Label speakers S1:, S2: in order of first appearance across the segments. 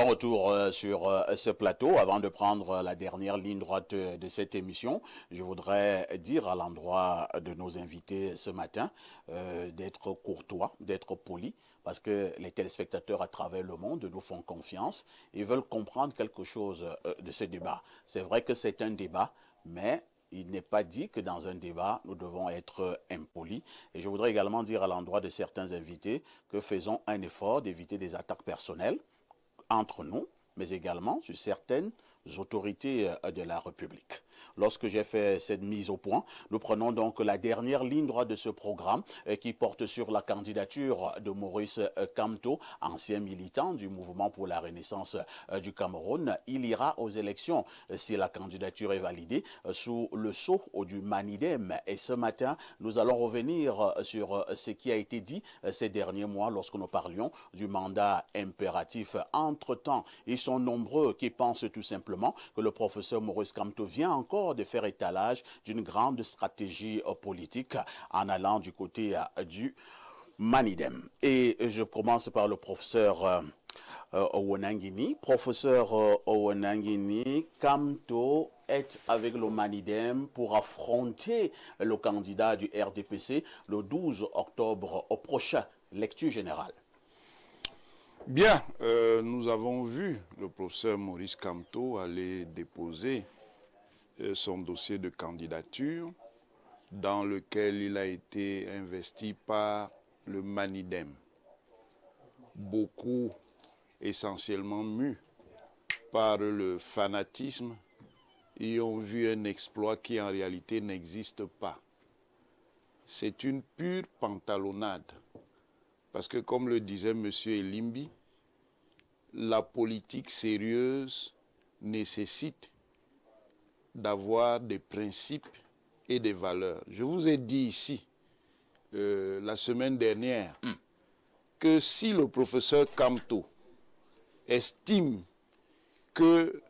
S1: Retour sur ce plateau. Avant de prendre la dernière ligne droite de cette émission, je voudrais dire à l'endroit de nos invités ce matin d'être courtois, d'être polis, parce que les téléspectateurs à travers le monde nous font confiance et veulent comprendre quelque chose de ce débat. C'est vrai que c'est un débat, mais il n'est pas dit que dans un débat, nous devons être impolis. Et je voudrais également dire à l'endroit de certains invités que faisons un effort d'éviter des attaques personnelles entre nous, mais également sur certaines autorités de la République. Lorsque j'ai fait cette mise au point, nous prenons donc la dernière ligne droite de ce programme qui porte sur la candidature de Maurice Kamto, ancien militant du mouvement pour la renaissance du Cameroun. Il ira aux élections si la candidature est validée sous le sceau du Manidem. Et ce matin, nous allons revenir sur ce qui a été dit ces derniers mois lorsque nous parlions du mandat impératif. Entre-temps, ils sont nombreux qui pensent tout simplement que le professeur Maurice Kamto vient encore de faire étalage d'une grande stratégie politique en allant du côté du Manidem. Et je commence par le professeur Owonangini. Professeur Owonangini, Kamto est avec le Manidem pour affronter le candidat du RDPC le 12 octobre au prochain. Lecture générale.
S2: Bien, nous avons vu le professeur Maurice Kamto aller déposer son dossier de candidature dans lequel il a été investi par le Manidem. Beaucoup, essentiellement mus par le fanatisme, y ont vu un exploit qui en réalité n'existe pas. C'est une pure pantalonnade. Parce que, comme le disait M. Elimbi, la politique sérieuse nécessite d'avoir des principes et des valeurs. Je vous ai dit ici, la semaine dernière, que si le professeur Kamto estime que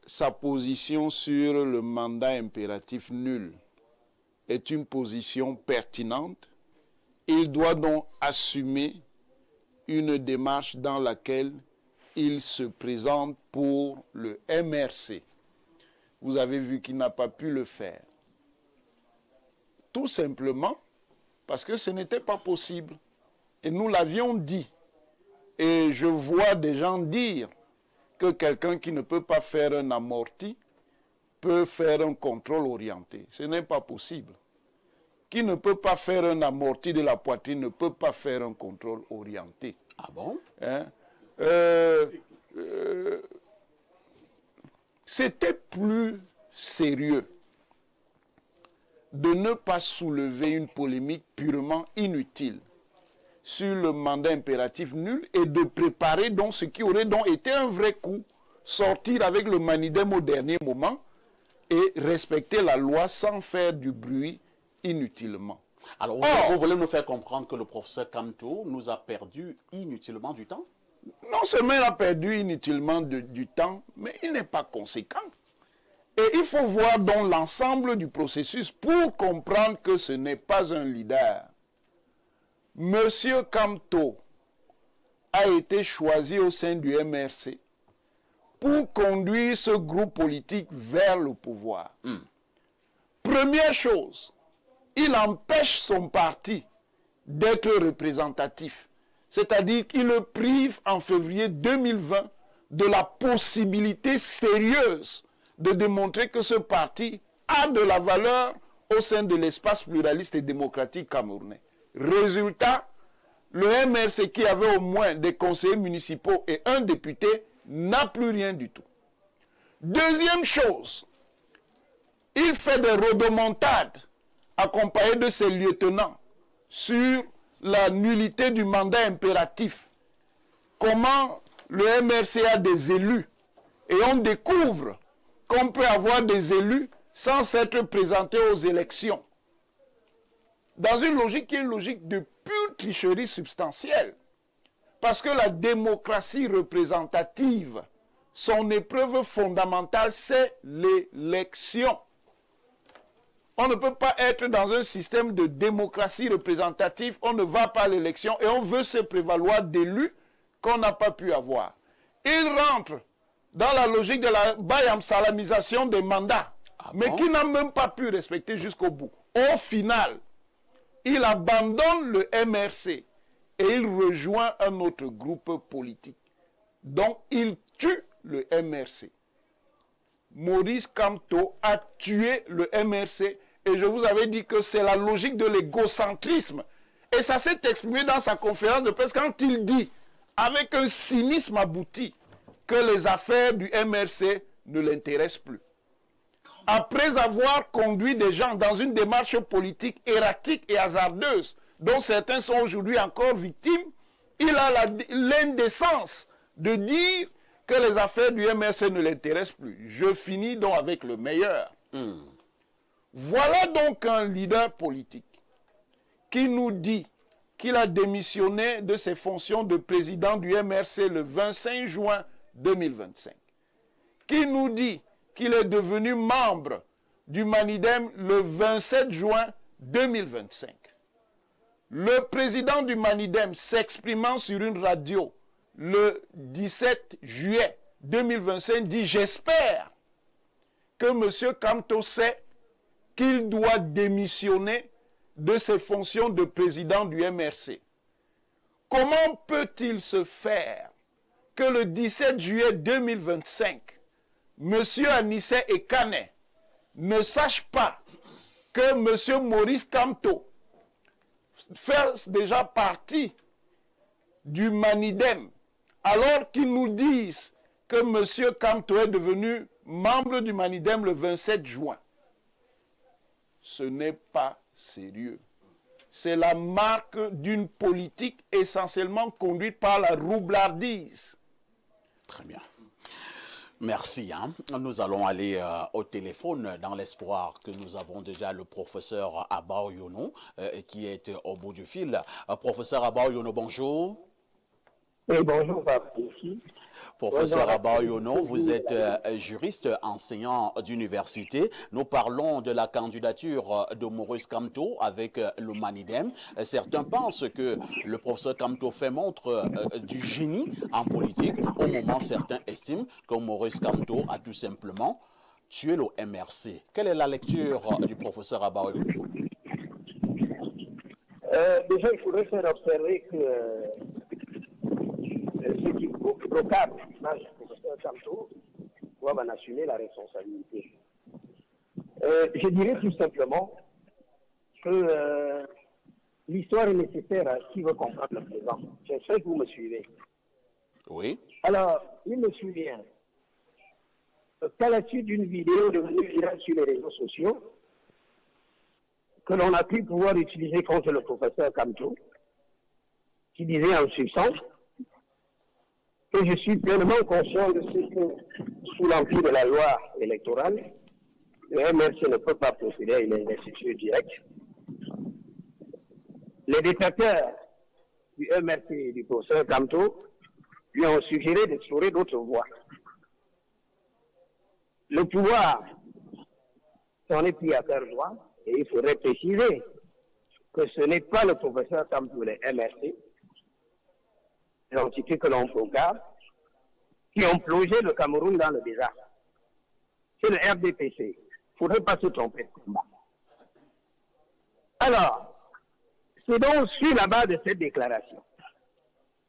S2: sa position sur le mandat impératif nul est une position pertinente, il doit donc assumer une démarche dans laquelle il se présente pour le MRC. Vous avez vu qu'il n'a pas pu le faire. Tout simplement parce que ce n'était pas possible. Et nous l'avions dit. Et je vois des gens dire que quelqu'un qui ne peut pas faire un amorti peut faire un contrôle orienté. Ce n'est pas possible. Qui ne peut pas faire un amorti de la poitrine ne peut pas faire un contrôle orienté.
S1: Ah bon?
S2: Hein? C'était plus sérieux de ne pas soulever une polémique purement inutile sur le mandat impératif nul et de préparer donc ce qui aurait donc été un vrai coup, sortir avec le Manidem au dernier moment et respecter la loi sans faire du bruit inutilement.
S1: Alors, vous voulez nous faire comprendre que le professeur Kamto nous a perdu inutilement du temps?
S2: Non seulement il a perdu inutilement du temps, mais il n'est pas conséquent. Et il faut voir donc l'ensemble du processus pour comprendre que ce n'est pas un leader. Monsieur Kamto a été choisi au sein du MRC pour conduire ce groupe politique vers le pouvoir. Première chose, il empêche son parti d'être représentatif. C'est-à-dire qu'il le prive en février 2020 de la possibilité sérieuse de démontrer que ce parti a de la valeur au sein de l'espace pluraliste et démocratique camerounais. Résultat, le MRC qui avait au moins des conseillers municipaux et un député n'a plus rien du tout. Deuxième chose, il fait des rodomontades accompagné de ses lieutenants sur la nullité du mandat impératif. Comment le MRC a des élus et on découvre qu'on peut avoir des élus sans s'être présenté aux élections. Dans une logique qui est une logique de pure tricherie substantielle. Parce que la démocratie représentative, son épreuve fondamentale, c'est l'élection. On ne peut pas être dans un système de démocratie représentative, on ne va pas à l'élection et on veut se prévaloir d'élus qu'on n'a pas pu avoir. il rentre dans la logique de la bayam-salamisation des mandats, mais qui n'a même pas pu respecter jusqu'au bout. Au final, il abandonne le MRC et il rejoint un autre groupe politique. Donc, il tue le MRC. Maurice Kamto a tué le MRC et je vous avais dit que c'est la logique de l'égocentrisme. Et ça s'est exprimé dans sa conférence de presse quand il dit, avec un cynisme abouti, que les affaires du MRC ne l'intéressent plus. Après avoir conduit des gens dans une démarche politique erratique et hasardeuse, dont certains sont aujourd'hui encore victimes, il a l'indécence de dire que les affaires du MRC ne l'intéressent plus. Je finis donc avec le meilleur. Voilà donc un leader politique qui nous dit qu'il a démissionné de ses fonctions de président du MRC le 25 juin 2025, qui nous dit qu'il est devenu membre du Manidem le 27 juin 2025. Le président du Manidem s'exprimant sur une radio le 17 juillet 2025 dit « J'espère que M. Kamto sait qu'il doit démissionner de ses fonctions de président du MRC. Comment peut-il se faire que le 17 juillet 2025, M. Anissé Ekane ne sache pas que M. Maurice Kamto fait déjà partie du Manidem, alors qu'ils nous disent que M. Kamto est devenu membre du Manidem le 27 juin. Ce n'est pas sérieux. C'est la marque d'une politique essentiellement conduite par la roublardise.
S1: Très bien. Merci. Nous allons aller au téléphone dans l'espoir que nous avons déjà le professeur Abba Oyono qui est au bout du fil. Professeur Abba Oyono, bonjour.
S3: Oui, bonjour, papa.
S1: Professeur Abba Oyono, vous êtes juriste, enseignant d'université. Nous parlons de la candidature de Maurice Kamto avec le Manidem. Certains pensent que le professeur Kamto fait montre du génie en politique. Au moment, certains estiment que Maurice Kamto a tout simplement tué le MRC. Quelle est la lecture du professeur Abba Oyono?
S3: Déjà, il faudrait faire observer que ceux qui proclament l'image du professeur Kamto doivent en assumer la responsabilité. Je dirais tout simplement que l'histoire est nécessaire à qui veut comprendre le présent. J'espère que vous me suivez.
S1: Oui.
S3: Alors, il me souvient qu'à la suite d'une vidéo devenue virale sur les réseaux sociaux, que l'on a pu pouvoir utiliser contre le professeur Kamto, qui disait en substance que je suis pleinement conscient de ce que, sous l'empire de la loi électorale, le MRC ne peut pas procéder à une investiture directe. Les détracteurs du MRC et du professeur Kamto lui ont suggéré d'explorer d'autres voies. Le pouvoir s'en est pris à faire droit, et il faudrait préciser que ce n'est pas le professeur Kamto, le MRC, l'entité que l'on proclame, qui ont plongé le Cameroun dans le désastre. C'est le RDPC. Il ne faudrait pas se tromper de combat. Alors, c'est donc sur la base de cette déclaration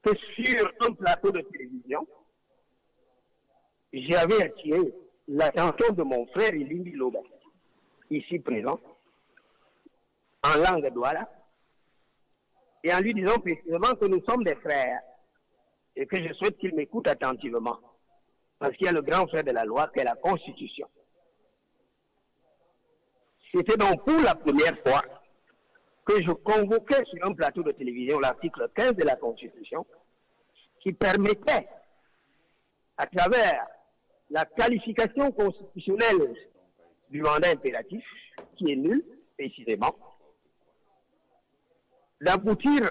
S3: que sur un plateau de télévision, j'avais attiré l'attention de mon frère Ilindi Loba, ici présent, en langue douala, et en lui disant précisément que nous sommes des frères, et que je souhaite qu'il m'écoute attentivement, parce qu'il y a le grand frère de la loi, qui est la Constitution. C'était donc pour la première fois que je convoquais sur un plateau de télévision l'article 15 de la Constitution, qui permettait, à travers la qualification constitutionnelle du mandat impératif, qui est nul, précisément, d'aboutir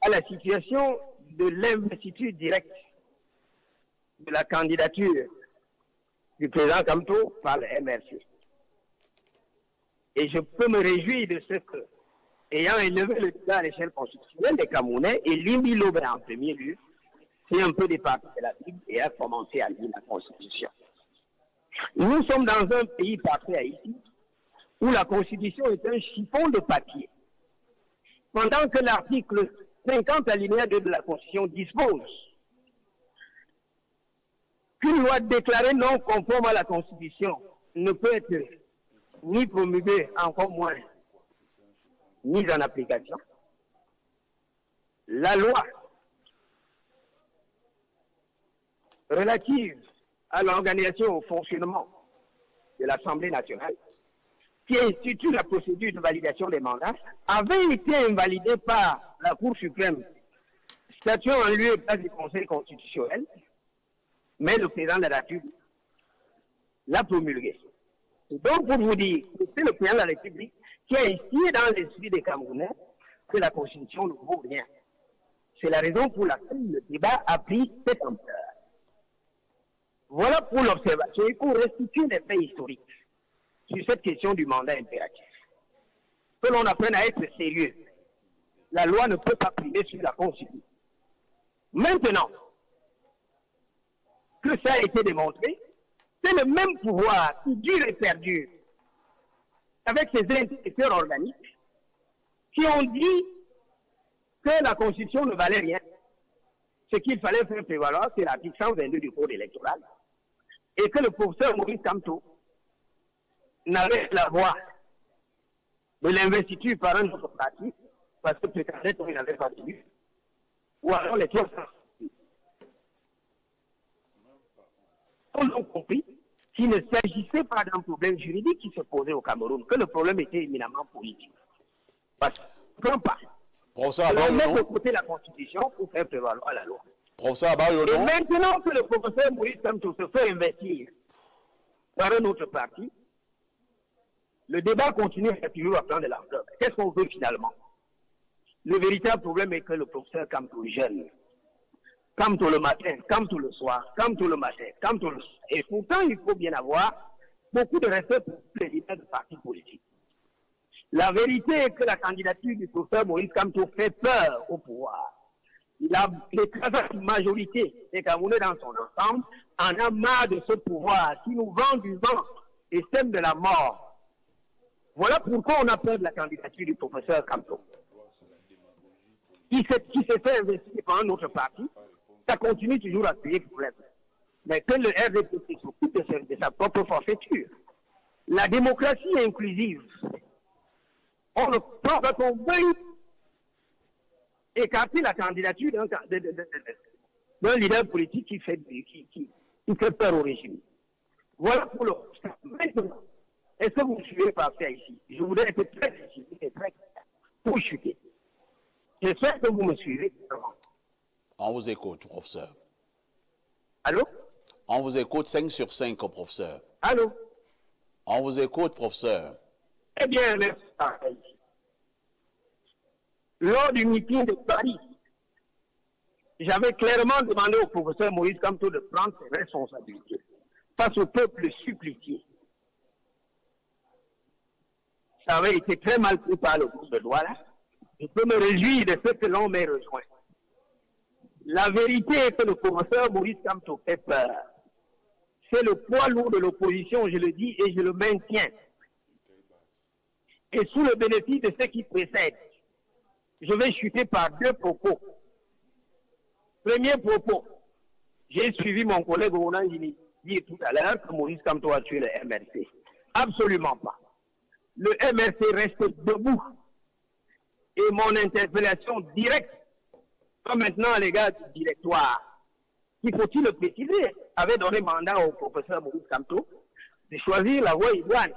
S3: à la situation de l'investiture directe de la candidature du président Kamto par le MRC. Et je peux me réjouir de ce que, ayant élevé le débat à l'échelle constitutionnelle, les Camerounais, et Limbi Lobé en premier lieu, c'est un peu des parties de la Bible et a commencé à lire la Constitution. Nous sommes dans un pays parfait Haïti où la Constitution est un chiffon de papier. Pendant que l'article 50 alinéa 2 de la Constitution dispose qu'une loi déclarée non conforme à la Constitution ne peut être ni promulguée, encore moins mise en application. La loi relative à l'organisation et au fonctionnement de l'Assemblée nationale, qui institue la procédure de validation des mandats, avait été invalidée par la Cour suprême, statuant en lieu et place du Conseil constitutionnel, mais le président de la République l'a promulguée. Donc, pour vous dire, c'est le président de la République qui a instillé dans l'esprit des Camerounais que la Constitution ne vaut rien. C'est la raison pour laquelle le débat a pris cette ampleur. Voilà pour l'observation. Il faut restituer les faits historiques sur cette question du mandat impératif. Que l'on apprenne à être sérieux. La loi ne peut pas primer sur la Constitution. Maintenant que ça a été démontré, c'est le même pouvoir qui dure et perdure avec ses interlocuteurs organiques qui ont dit que la Constitution ne valait rien. Ce qu'il fallait faire prévaloir, c'est l'article 122 du Code électoral. Et que le professeur Maurice Kamto n'avait la voix de l'investiture par un autre parti, parce que peut-être il n'avait pas tenu, ou alors les trois on a compris qu'il ne s'agissait pas d'un problème juridique qui se posait au Cameroun, que le problème était éminemment politique. Parce qu'on ne comprend pas. On met de côté la Constitution pour faire prévaloir la loi. Et maintenant que le professeur Maurice Kamto se fait investir par un autre parti, le débat continue à toujours à prendre de l'ampleur. Qu'est-ce qu'on veut finalement? Le véritable problème est que le professeur Kamto jeune, Kamto le matin, Kamto le soir, Kamto le matin, Kamto le soir. Et pourtant, il faut bien avoir beaucoup de respect pour les leaders de partis politiques. La vérité est que la candidature du professeur Maurice Kamto fait peur au pouvoir. L'écrasante majorité des Camerounais dans son ensemble en a marre de ce pouvoir qui nous vend du vent et sème de la mort. Voilà pourquoi on a peur de la candidature du professeur Kamto. Qui s'est fait investir par un autre parti, ça continue toujours à créer problème. Mais que le RDP s'occupe de sa propre forfaiture. La démocratie est inclusive. On ne peut pas qu'on veuille écarter la candidature d'un leader politique qui fait peur au régime. Voilà pour le. Maintenant, est-ce que vous me suivez par ça ici? Je voudrais être très précis et très clair pour chuter. J'espère que vous me suivez.
S1: On vous écoute, professeur.
S3: Allô?
S1: On vous écoute 5 sur 5, professeur.
S3: Allô?
S1: On vous écoute, professeur.
S3: Eh bien, merci. Lors du meeting de Paris, j'avais clairement demandé au professeur Maurice Kamto de prendre ses responsabilités face au peuple supplicié. Ça avait été très mal pris par le groupe de Douala. Je peux me réjouir de ce que l'on m'ait rejoint. La vérité est que le professeur Maurice Kamto fait peur. C'est le poids lourd de l'opposition, je le dis et je le maintiens. Et sous le bénéfice de ce qui précède, je vais chuter par deux propos. Premier propos, j'ai suivi mon collègue Ronan Gini dire tout à l'heure que Maurice Kamto a tué le MRC. Absolument pas. Le MRC reste debout. Et mon interpellation directe, comme maintenant à l'égard du directoire, qui faut-il le préciser, avait donné mandat au professeur Maurice Kamto de choisir la voie idoine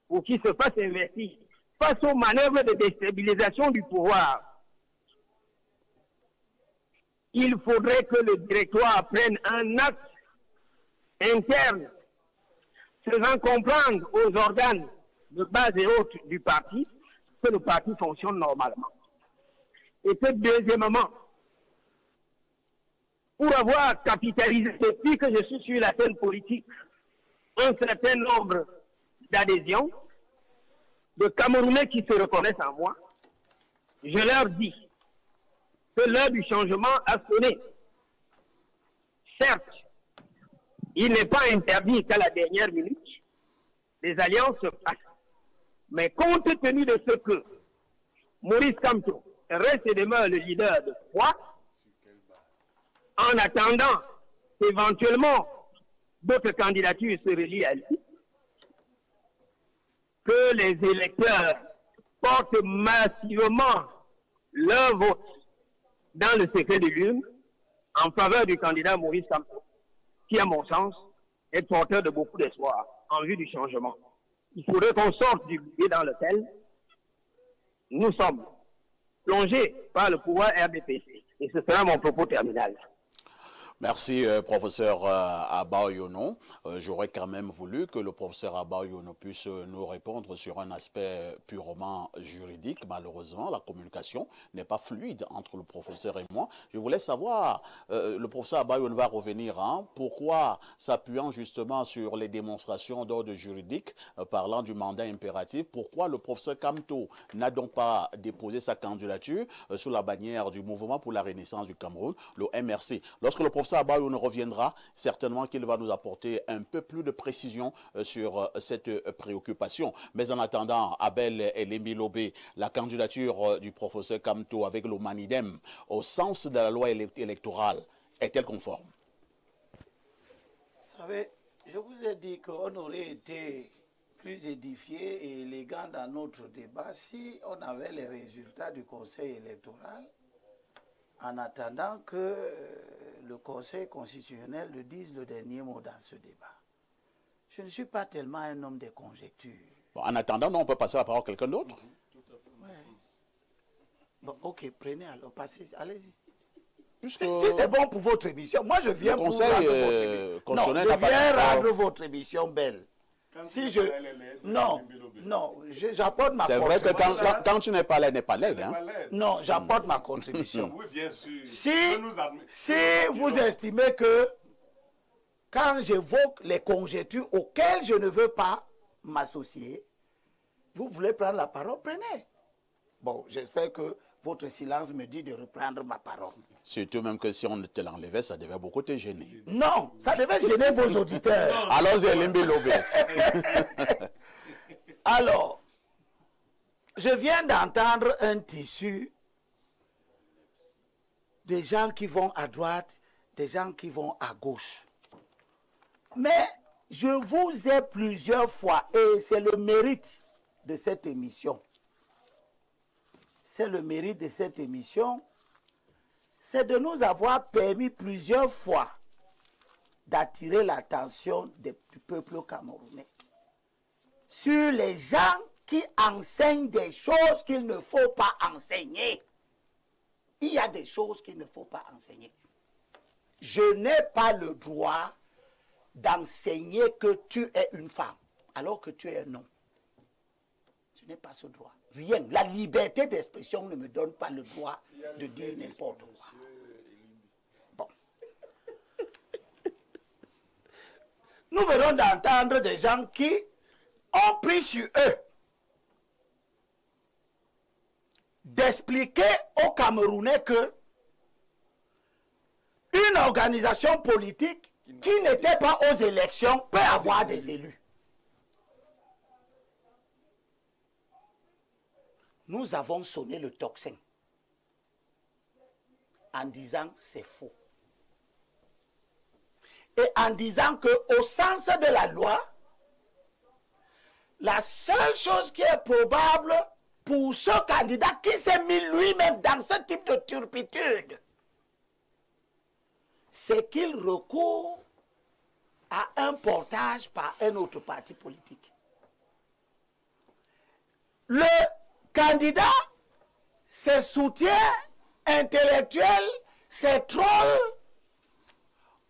S3: pour qu'il se fasse investir face aux manœuvres de déstabilisation du pouvoir. Il faudrait que le directoire prenne un acte interne faisant comprendre aux organes de base et haute du parti que le parti fonctionne normalement. Et que deuxièmement, pour avoir capitalisé depuis que je suis sur la scène politique un certain nombre d'adhésions, de Camerounais qui se reconnaissent en moi, je leur dis que l'heure du changement a sonné. Certes, il n'est pas interdit qu'à la dernière minute, les alliances se fassent. Mais compte tenu de ce que Maurice Kamto reste et demeure le leader de foi, en attendant éventuellement d'autres candidatures se relient à lui, que les électeurs portent massivement leur vote dans le secret de l'urne en faveur du candidat Maurice Kamto, qui, à mon sens, est porteur de beaucoup d'espoir en vue du changement. Il faudrait qu'on sorte du budget dans lequel nous sommes plongés par le pouvoir RDPC. Et ce sera mon propos terminal.
S1: Merci, professeur Abayono. J'aurais quand même voulu que le professeur Abayono puisse nous répondre sur un aspect purement juridique. Malheureusement, la communication n'est pas fluide entre le professeur et moi. Je voulais savoir, le professeur Abayono va revenir, pourquoi, s'appuyant justement sur les démonstrations d'ordre juridique, parlant du mandat impératif, pourquoi le professeur Kamto n'a donc pas déposé sa candidature sous la bannière du Mouvement pour la Renaissance du Cameroun, le MRC. Lorsque le professeur Abayono reviendra, certainement qu'il va nous apporter un peu plus de précision sur cette préoccupation. Mais en attendant, Abel Elembi-Lobé, la candidature du professeur Kamto avec le Manidem au sens de la loi électorale est-elle conforme?
S4: Vous savez, je vous ai dit qu'on aurait été plus édifié et élégant dans notre débat si on avait les résultats du Conseil électoral en attendant que le Conseil constitutionnel le dise le dernier mot dans ce débat. Je ne suis pas tellement un homme des conjectures.
S1: Bon, en attendant, on peut passer la parole à quelqu'un d'autre.
S4: Ouais. Bon, ok, prenez alors, passez, allez-y. Si
S1: Puisque
S4: c'est bon pour votre émission, moi je viens
S1: le
S4: pour
S1: Conseil
S4: rendre votre émission. Non,
S1: constitutionnel
S4: je
S1: n'a pas
S4: viens
S1: d'accord.
S4: rendre votre émission belle. Si je... Non, j'apporte ma
S1: C'est vrai que
S4: contribution.
S1: quand tu n'es pas laid, n'est pas laid. Hein?
S4: Non, j'apporte ma contribution.
S5: Oui, bien sûr.
S4: Si vous estimez que quand j'évoque les conjectures auxquelles je ne veux pas m'associer, vous voulez prendre la parole, prenez. Bon, j'espère que votre silence me dit de reprendre ma parole.
S1: Surtout même que si on te l'enlevait, ça devait beaucoup te gêner.
S4: Non, ça devait gêner vos auditeurs.
S1: Allons-y, Elembi-Lobé.
S4: Alors, je viens d'entendre un tissu des gens qui vont à droite, des gens qui vont à gauche. Mais je vous ai plusieurs fois, et c'est le mérite de cette émission. C'est le mérite de cette émission, c'est de nous avoir permis plusieurs fois d'attirer l'attention du peuple camerounais sur les gens qui enseignent des choses qu'il ne faut pas enseigner. Il y a des choses qu'il ne faut pas enseigner. Je n'ai pas le droit d'enseigner que tu es une femme, alors que tu es un homme. Je n'ai pas ce droit. Rien. La liberté d'expression ne me donne pas le droit de dire n'importe quoi. Bon. Nous venons d'entendre des gens qui ont pris sur eux d'expliquer aux Camerounais que une organisation politique qui n'était pas aux élections peut avoir des élus. Nous avons sonné le tocsin en disant c'est faux. Et en disant qu'au sens de la loi, la seule chose qui est probable pour ce candidat qui s'est mis lui-même dans ce type de turpitude, c'est qu'il recourt à un portage par un autre parti politique. Le candidat, ses soutiens intellectuels, ses trolls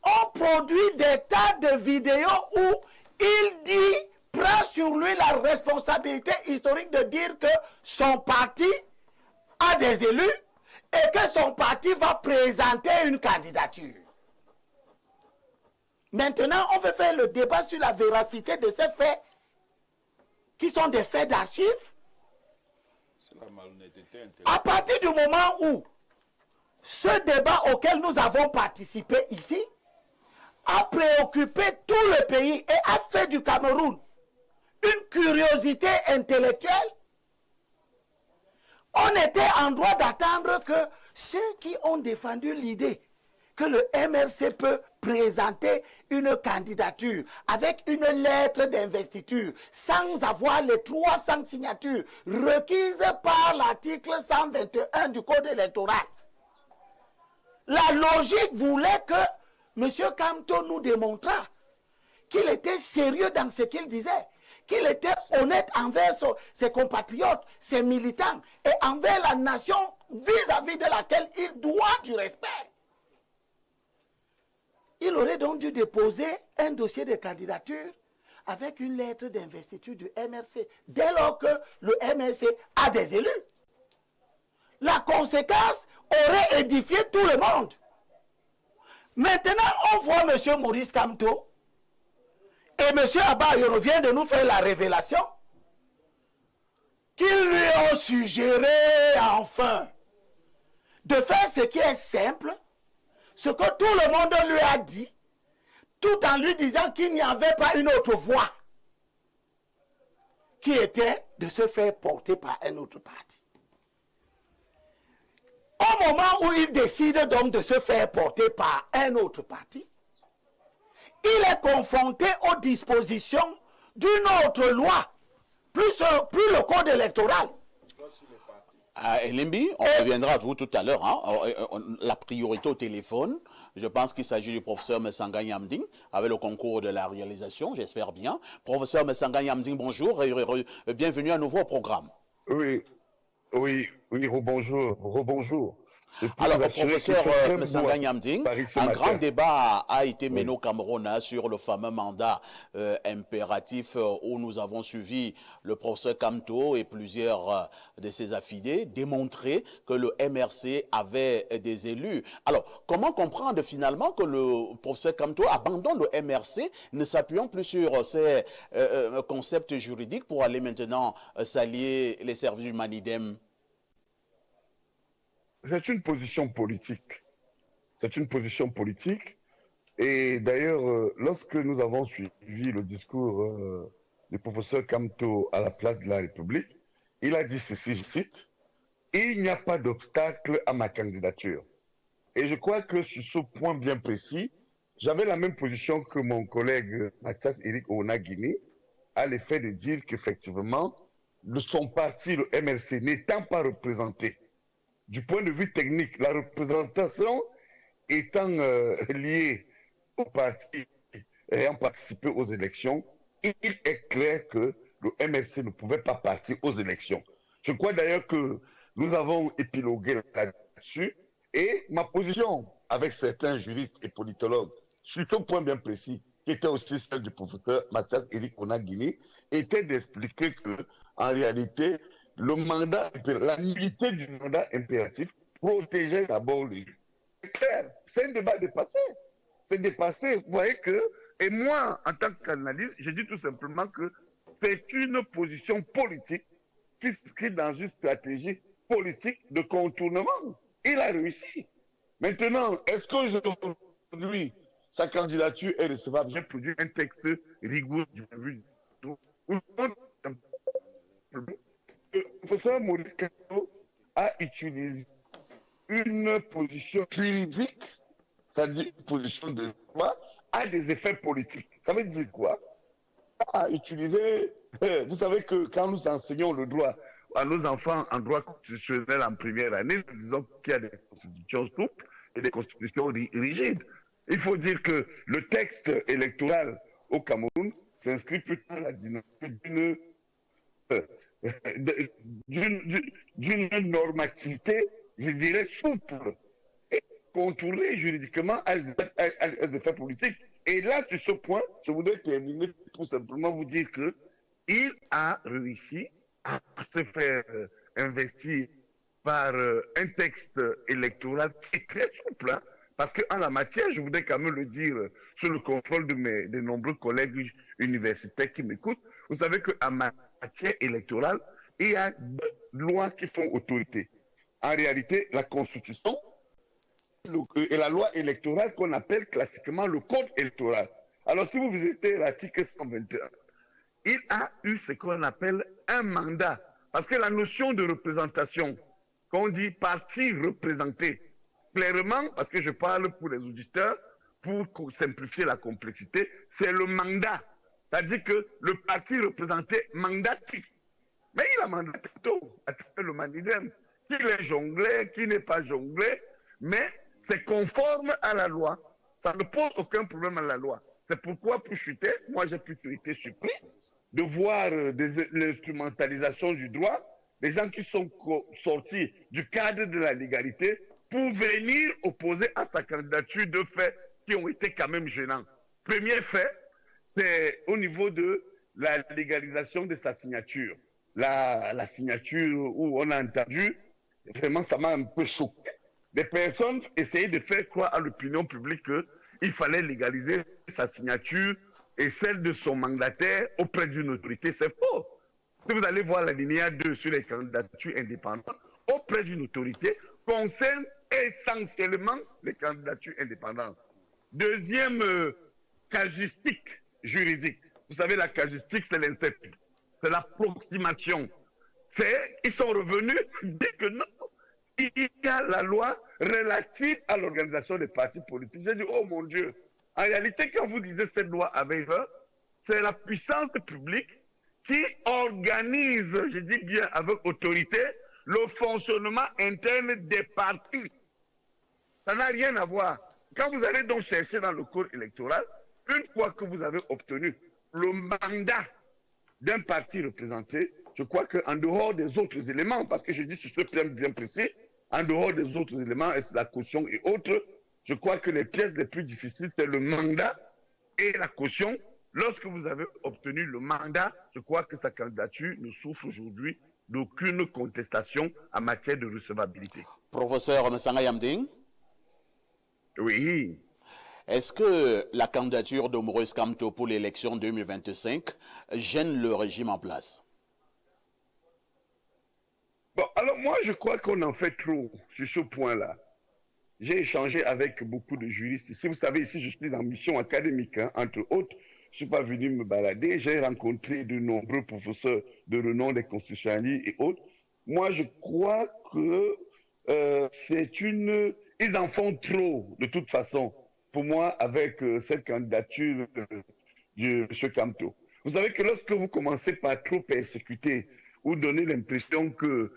S4: ont produit des tas de vidéos où il dit, prend sur lui la responsabilité historique de dire que son parti a des élus et que son parti va présenter une candidature. Maintenant, on veut faire le débat sur la véracité de ces faits qui sont des faits d'archives. À partir du moment où ce débat auquel nous avons participé ici a préoccupé tout le pays et a fait du Cameroun une curiosité intellectuelle. On était en droit d'attendre que ceux qui ont défendu l'idée que le MRC peut présenter une candidature avec une lettre d'investiture sans avoir les 300 signatures requises par l'article 121 du Code électoral. La logique voulait que M. Kamto nous démontrât qu'il était sérieux dans ce qu'il disait, qu'il était honnête envers ses compatriotes, ses militants et envers la nation vis-à-vis de laquelle il doit du respect. Il aurait donc dû déposer un dossier de candidature avec une lettre d'investiture du MRC, dès lors que le MRC a des élus. La conséquence aurait édifié tout le monde. Maintenant, on voit M. Maurice Kamto et M. Abayono vient de nous faire la révélation qu'ils lui ont suggéré enfin de faire ce qui est simple, ce que tout le monde lui a dit, tout en lui disant qu'il n'y avait pas une autre voie, qui était de se faire porter par un autre parti. Au moment où il décide donc de se faire porter par un autre parti, il est confronté aux dispositions d'une autre loi, plus le code électoral.
S1: Limbi, on reviendra à vous tout à l'heure. Hein. La priorité au téléphone, je pense qu'il s'agit du professeur Messanga Nyamding, avec le concours de la réalisation, j'espère bien. Professeur Messanga Nyamding, bonjour et bienvenue à nouveau au programme.
S5: Oui, rebonjour.
S1: Alors, professeur Messanga Nyamding, un grand débat a été mené au Cameroun sur le fameux mandat impératif où nous avons suivi le professeur Kamto et plusieurs de ses affidés démontrer que le MRC avait des élus. Alors, comment comprendre finalement que le professeur Kamto abandonne le MRC, ne s'appuyant plus sur ces concepts juridiques pour aller maintenant s'allier les services du Manidem?
S5: C'est une position politique. C'est une position politique. Et d'ailleurs, lorsque nous avons suivi le discours du professeur Kamto à la place de la République, il a dit ceci, je cite, « Il n'y a pas d'obstacle à ma candidature ». Et je crois que sur ce point bien précis, j'avais la même position que mon collègue Mathias Eric Onagini, à l'effet de dire qu'effectivement, son parti, le MRC, n'étant pas représenté, du point de vue technique, la représentation étant liée au parti ayant participé aux élections, il est clair que le MRC ne pouvait pas partir aux élections. Je crois d'ailleurs que nous avons épilogué là-dessus et ma position avec certains juristes et politologues sur ce point bien précis, qui était aussi celle du professeur Mathias Eric Onagini, était d'expliquer que en réalité, le mandat, la nullité du mandat impératif protégeait d'abord l'élu. C'est clair, c'est un débat dépassé. C'est dépassé. Vous voyez que, et moi, en tant qu'analyste, je dis tout simplement que c'est une position politique qui s'inscrit dans une stratégie politique de contournement. Il a réussi. Maintenant, est-ce qu'aujourd'hui, sa candidature est recevable? J'ai produit un texte rigoureux du point de vue le professeur Maurice Kamto a utilisé une position juridique, c'est-à-dire une position de droit, à des effets politiques. Ça veut dire quoi? A utilisé, vous savez que quand nous enseignons le droit à nos enfants en droit constitutionnel en première année, nous disons qu'il y a des constitutions souples et des constitutions rigides. Il faut dire que le texte électoral au Cameroun s'inscrit plutôt dans la dynamique d'une normativité, je dirais, souple et contournée juridiquement à des effets politiques. Et là, sur ce point, je voudrais terminer pour simplement vous dire qu'il a réussi à se faire investir par un texte électoral qui est très souple, hein, parce qu'en la matière, je voudrais quand même le dire sous le contrôle de nombreux collègues universitaires qui m'écoutent, vous savez qu'en matière électorale, il y a deux lois qui font autorité. En réalité, la Constitution et la loi électorale qu'on appelle classiquement le code électoral. Alors, si vous visitez l'article 121, il a eu ce qu'on appelle un mandat. Parce que la notion de représentation, qu'on dit parti représenté, clairement, parce que je parle pour les auditeurs, pour simplifier la complexité, c'est le mandat. C'est-à-dire que le parti représenté mandate qui? Mais il a mandaté tôt, à travers le manidem. Qu'il est jonglé, qui n'est pas jonglé, mais c'est conforme à la loi. Ça ne pose aucun problème à la loi. C'est pourquoi, pour chuter, moi j'ai plutôt été surpris de voir l'instrumentalisation du droit, des gens qui sont sortis du cadre de la légalité pour venir opposer à sa candidature de faits qui ont été quand même gênants. Premier fait, c'est au niveau de la légalisation de sa signature. La signature où on a entendu, vraiment ça m'a un peu choqué. Des personnes essayaient de faire croire à l'opinion publique qu'il fallait légaliser sa signature et celle de son mandataire auprès d'une autorité. C'est faux. Si vous allez voir l'alinéa 2 sur les candidatures indépendantes, auprès d'une autorité, concerne essentiellement les candidatures indépendantes. Deuxième casuistique juridique. Vous savez, la casuistique, c'est l'institut. C'est l'approximation. Ils sont revenus dire que non, il y a la loi relative à l'organisation des partis politiques. J'ai dit, oh mon Dieu, en réalité, quand vous disiez cette loi avait peur, c'est la puissance publique qui organise, je dis bien avec autorité, le fonctionnement interne des partis. Ça n'a rien à voir. Quand vous allez donc chercher dans le code électoral, une fois que vous avez obtenu le mandat d'un parti représenté, je crois qu'en dehors des autres éléments, parce que je dis sur ce point bien précis, en dehors des autres éléments, et c'est la caution et autres, je crois que les pièces les plus difficiles, c'est le mandat et la caution. Lorsque vous avez obtenu le mandat, je crois que sa candidature ne souffre aujourd'hui d'aucune contestation en matière de recevabilité.
S1: Professeur Messanga Yamding.
S5: Oui.
S1: Est-ce que la candidature de Maurice Kamto pour l'élection 2025 gêne le régime en place?
S5: Bon, alors moi, je crois qu'on en fait trop sur ce point-là. J'ai échangé avec beaucoup de juristes. Ici, vous savez, ici, je suis en mission académique, hein, entre autres. Je ne suis pas venu me balader. J'ai rencontré de nombreux professeurs de renom des constitutionnalistes et autres. Moi, je crois que ils en font trop, de toute façon, pour moi, avec cette candidature de M. Kamto. Vous savez que lorsque vous commencez par trop persécuter ou donner l'impression que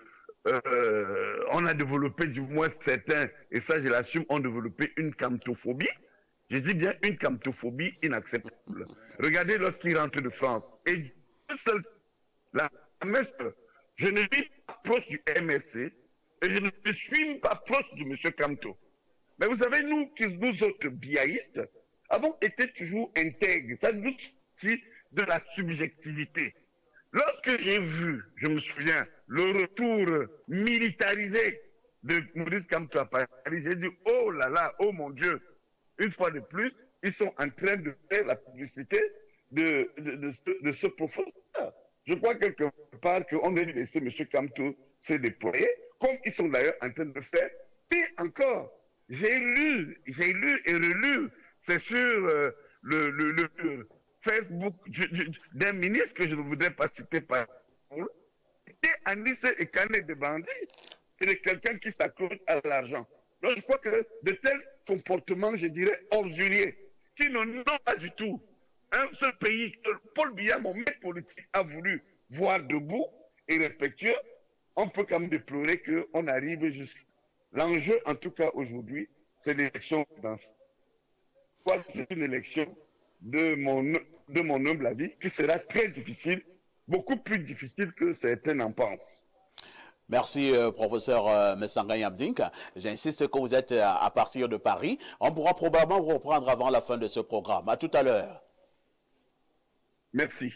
S5: on a développé, du moins certains, et ça je l'assume, ont développé une kamtophobie. Je dis bien une kamtophobie inacceptable. Regardez lorsqu'il rentre de France. Et je ne suis pas proche du MRC et je ne suis pas proche de M. Kamto. Mais vous savez, nous autres biaïstes, avons été toujours intègres. Ça nous dit de la subjectivité. Lorsque j'ai vu, je me souviens, le retour militarisé de Maurice Kamto à Paris, j'ai dit, oh là là, oh mon Dieu, une fois de plus, ils sont en train de faire la publicité de ce professeur. Je crois quelque part qu'on doit laisser M. Kamto se déployer, comme ils sont d'ailleurs en train de faire. Puis encore, j'ai lu et relu, c'est sur le Facebook d'un ministre que je ne voudrais pas citer par exemple, et Anis et Canet de bandits, et de quelqu'un qui s'accroche à l'argent. Donc je crois que de tels comportements, je dirais, orduriers, qui n'ont pas du tout un seul pays que Paul Biya, mon maître politique, a voulu voir debout et respectueux, on peut quand même déplorer qu'on arrive jusqu'à. L'enjeu, en tout cas aujourd'hui, c'est l'élection présidentielle. C'est une élection de mon humble avis, qui sera très difficile, beaucoup plus difficile que certains en pensent.
S1: Merci, professeur Messanga Yamding. J'insiste que vous êtes à partir de Paris. On pourra probablement vous reprendre avant la fin de ce programme. À tout à l'heure.
S5: Merci.